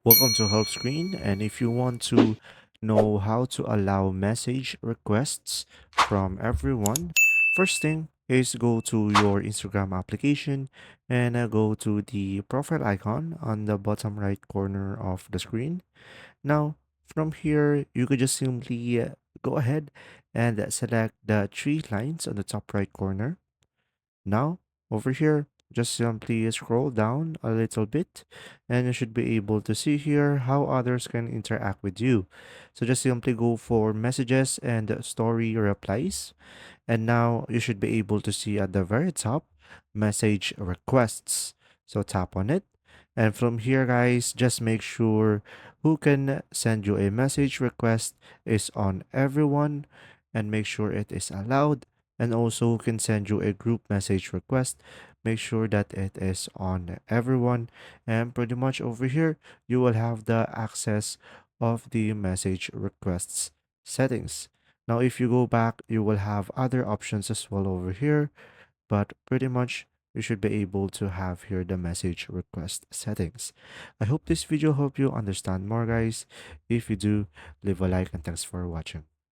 Welcome to help screen, and if you want to know how to allow message requests from everyone, first thing is go to your Instagram application and go to the profile icon on the bottom right corner of the screen. Now, from here, you could just simply go ahead and select the three lines on the top right corner. Now, over here, just simply scroll down a little bit and you should be able to see here how others can interact with you. So just simply go for messages and story replies. And now you should be able to see at the very top message requests. So tap on it. And from here, guys, just make sure who can send you a message request is on everyone and make sure it is allowed. And also who can send you a group message request. Make sure that it is on everyone. And pretty much over here, you will have the access of the message requests settings. Now, if you go back, you will have other options as well over here, but pretty much you should be able to have here the message request settings. I hope this video helped you understand more, guys. If you do, leave a like and thanks for watching.